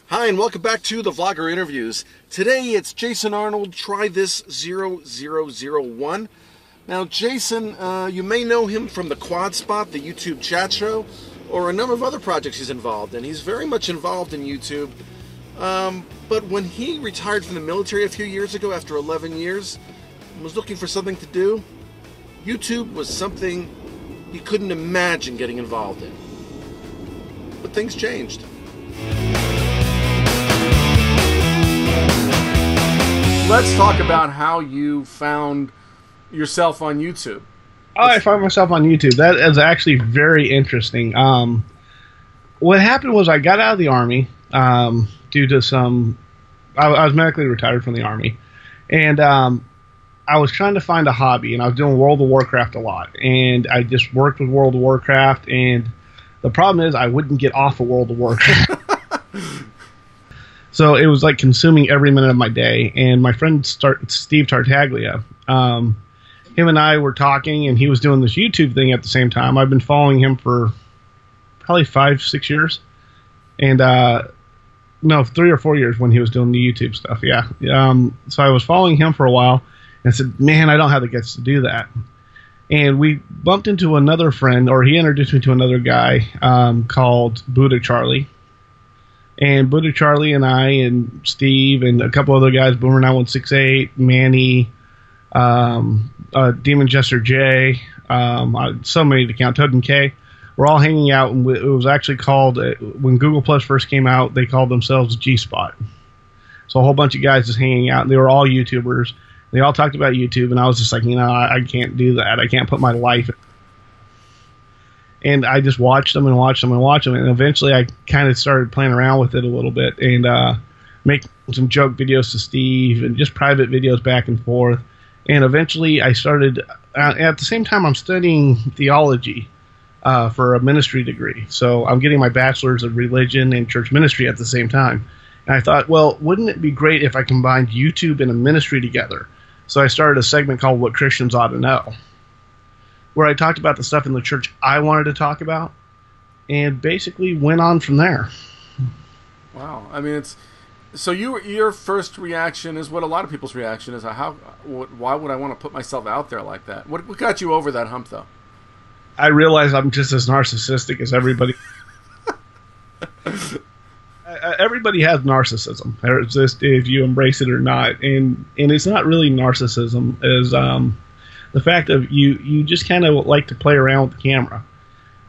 Hi, and welcome back to the Vlogger Interviews. Today it's Jason Arnold, Trythis0001. Now Jason, you may know him from TheQuadSpot, the YouTube chat show, or a number of other projects he's involved in. He's very much involved in YouTube. But when he retired from the military a few years ago after 11 years, and was looking for something to do, YouTube was something he couldn't imagine getting involved in. But things changed. Let's talk about how you found yourself on YouTube. I found myself on YouTube. That is actually very interesting. What happened was I got out of the Army due to some... I was medically retired from the Army. And I was trying to find a hobby, and I was doing World of Warcraft a lot. And I just worked with World of Warcraft, and the problem is I wouldn't get off of World of Warcraft. So it was like consuming every minute of my day. And my friend Steve Tartaglia, him and I were talking, and he was doing this YouTube thing at the same time. I've been following him for probably 5-6 years. And no, 3 or 4 years when he was doing the YouTube stuff, yeah. So I was following him for a while, and I said, man, I don't have the guts to do that. And we bumped into another friend, or he introduced me to another guy called Buddha Charlie. And Buddha Charlie and I and Steve and a couple other guys, Boomer 9168, Manny, Demon Jester J, so many to count, Toad and K, we're all hanging out. And it was actually called, when Google Plus first came out, they called themselves G-Spot. So a whole bunch of guys just hanging out, and they were all YouTubers. They all talked about YouTube, and I was just like, I can't do that. I can't put my life in. And I just watched them and watched them and watched them. And eventually I kind of started playing around with it a little bit and making some joke videos to Steve and just private videos back and forth. And eventually I started, at the same time I'm studying theology for a ministry degree. So I'm getting my bachelor's of religion and church ministry at the same time. And I thought, well, wouldn't it be great if I combined YouTube and a ministry together? So I started a segment called What Christians Ought to Know, where I talked about the stuff in the church I wanted to talk about, and basically went on from there. Wow, I mean, it's so your first reaction is what a lot of people's reaction is. Why would I want to put myself out there like that? What got you over that hump, though? I realize I'm just as narcissistic as everybody. Everybody has narcissism, just if you embrace it or not, and it's not really narcissism. As the fact of you just kind of like to play around with the camera.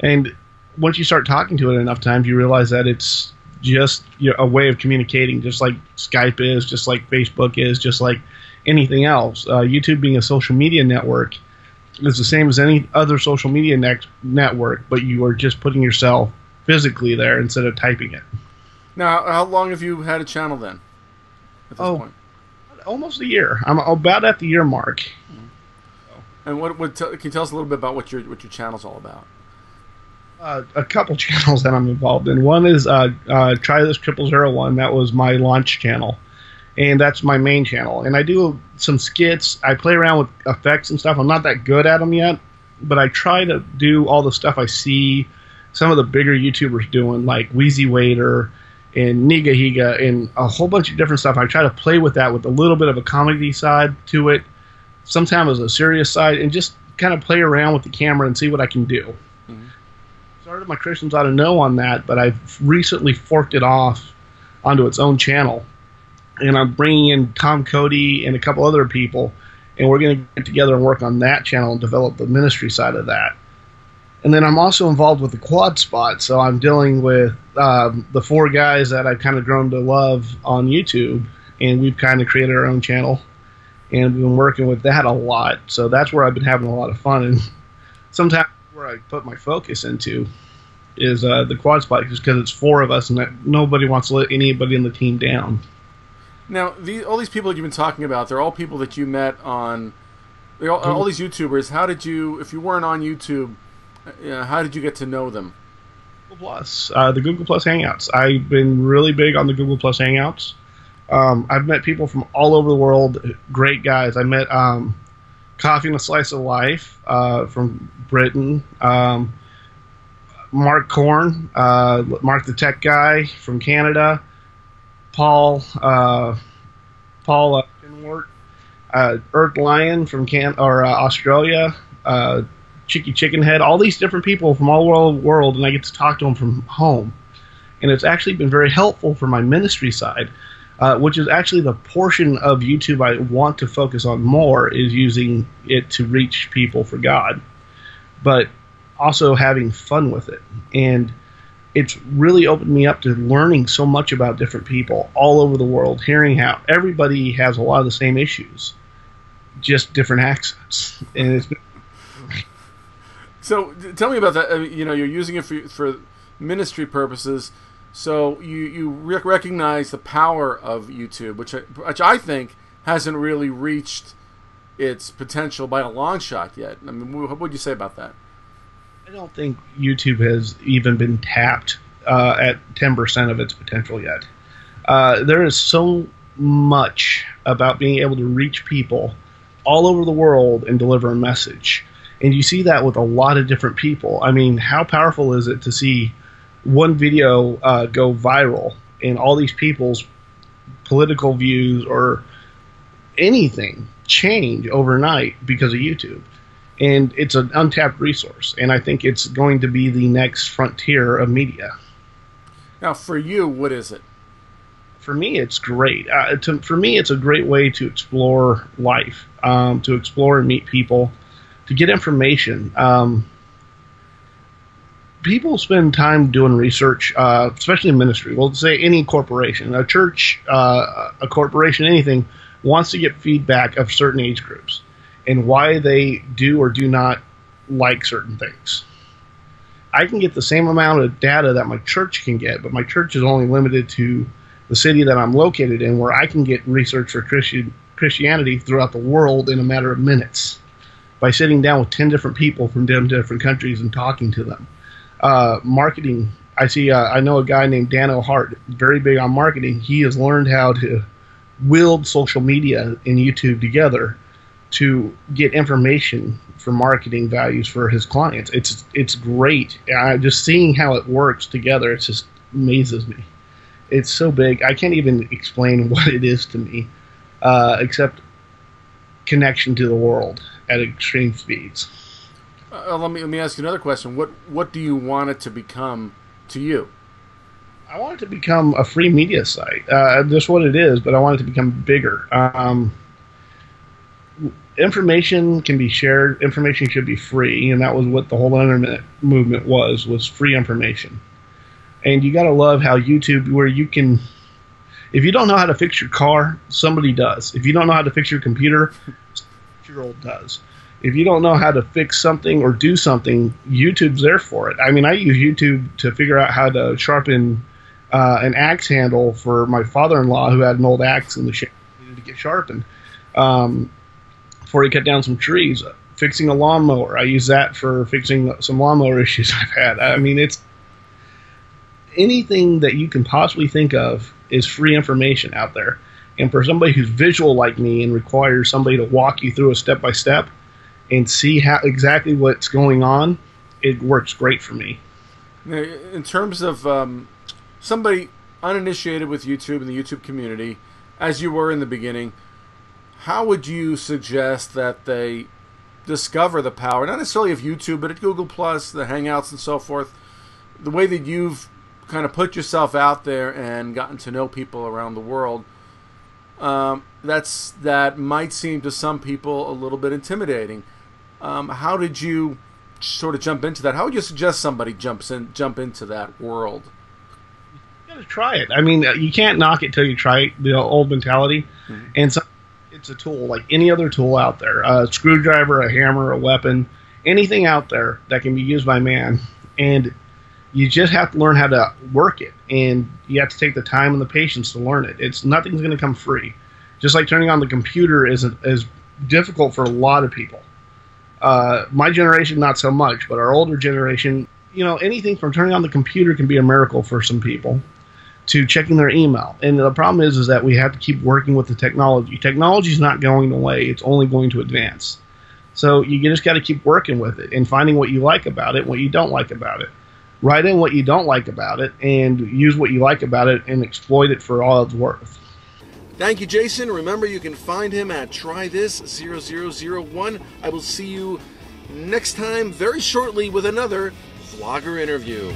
And once you start talking to it enough times, you realize that it's just a way of communicating, just like Skype is, just like Facebook is, just like anything else. YouTube being a social media network is the same as any other social media network, but you are just putting yourself physically there instead of typing it. Now, how long have you had a channel then at this point? Almost a year. I'm about at the year mark. And can you tell us a little bit about what your channel's all about? A couple channels that I'm involved in. One is Trythis0001. That was my launch channel, and that's my main channel. And I do some skits. I play around with effects and stuff. I'm not that good at them yet, but I try to do all the stuff I see some of the bigger YouTubers doing, like Wheezy Waiter and Niga Higa and a whole bunch of different stuff. I try to play with that with a little bit of a comedy side to it, sometimes a serious side, and just kind of play around with the camera and see what I can do. Mm-hmm. Started my Christians Ought to Know on that, but I've recently forked it off onto its own channel. And I'm bringing in Tom Cody and a couple other people, and we're going to get together and work on that channel and develop the ministry side of that. And then I'm also involved with TheQuadSpot, so I'm dealing with the 4 guys that I've kind of grown to love on YouTube, and we've kind of created our own channel. And we've been working with that a lot, so that's where I've been having a lot of fun. And sometimes where I put my focus into is the TheQuadSpot, just because it's 4 of us, and that nobody wants to let anybody in the team down. Now, all these people that you've been talking about, they're all people that you met on. All these YouTubers. How did you, if you weren't on YouTube, how did you get to know them? Google Plus, the Google Plus Hangouts. I've been really big on the Google Plus Hangouts. I've met people from all over the world, great guys. I met Coffee and a Slice of Life from Britain, Mark Korn, Mark the Tech Guy from Canada, Paul Finwart, Earth Lion from Australia, Chicky Chicken Head, all these different people from all over the world, and I get to talk to them from home. And it's actually been very helpful for my ministry side, which is actually the portion of YouTube I want to focus on more, is using it to reach people for God, but also having fun with it. And it's really opened me up to learning so much about different people all over the world, hearing how everybody has a lot of the same issues, just different accents. And it's been So tell me about that. You're using it for ministry purposes. So you recognize the power of YouTube, which I think hasn't really reached its potential by a long shot yet. I mean, what would you say about that? I don't think YouTube has even been tapped at 10% of its potential yet. There is so much about being able to reach people all over the world and deliver a message. And you see that with a lot of different people. I mean, how powerful is it to see one video go viral and all these people's political views or anything change overnight because of YouTube? And it's an untapped resource, and I think it's going to be the next frontier of media. Now, for you, what is it? For me, it's great. For me, it's a great way to explore life, to explore and meet people, to get information. People spend time doing research, especially in ministry. Well, say any corporation, a church, a corporation, anything, wants to get feedback of certain age groups and why they do or do not like certain things. I can get the same amount of data that my church can get, but my church is only limited to the city that I'm located in, where I can get research for Christianity throughout the world in a matter of minutes by sitting down with 10 different people from 10 different countries and talking to them. Marketing, I know a guy named Dan O'Hart, very big on marketing. He has learned how to wield social media and YouTube together to get information for marketing values for his clients. It's great. Just seeing how it works together, it just amazes me. It's so big. I can't even explain what it is to me, except connection to the world at extreme speeds. Let me ask you another question. What do you want it to become to you? I want it to become a free media site. That's what it is, but I want it to become bigger. Information can be shared. Information should be free, and that was what the whole internet movement was free information. And you got to love how YouTube, where you can, if you don't know how to fix your car, somebody does. If you don't know how to fix your computer, a 6-year-old does. If you don't know how to fix something or do something, YouTube's there for it. I mean, I use YouTube to figure out how to sharpen an axe handle for my father-in-law who had an old axe in the shop, needed to get sharpened. Before he cut down some trees, fixing a lawnmower. I use that for fixing some lawnmower issues I've had. I mean, it's anything that you can possibly think of is free information out there. And for somebody who's visual like me and requires somebody to walk you through a step-by-step and see how exactly what's going on, it works great for me. Now, in terms of somebody uninitiated with YouTube and the YouTube community, as you were in the beginning, how would you suggest that they discover the power, not necessarily of YouTube, but at Google+, the Hangouts and so forth, the way that you've kind of put yourself out there and gotten to know people around the world? That might seem to some people a little bit intimidating. How did you sort of jump into that? How would you suggest somebody jump into that world? You got to try it. I mean, you can't knock it till you try it, the old mentality. Mm-hmm. And so it's a tool like any other tool out there. A screwdriver, a hammer, a weapon, anything out there that can be used by man. And you just have to learn how to work it. And you have to take the time and the patience to learn it. Nothing's going to come free. Just like turning on the computer is difficult for a lot of people. My generation, not so much, but our older generation, anything from turning on the computer can be a miracle for some people, to checking their email. And the problem is that we have to keep working with the technology. Technology is not going away. It's only going to advance. So you just got to keep working with it and finding what you like about it, what you don't like about it. write in what you don't like about it and use what you like about it and exploit it for all it's worth. Thank you, Jason. Remember, you can find him at Trythis0001. I will see you next time very shortly with another vlogger interview.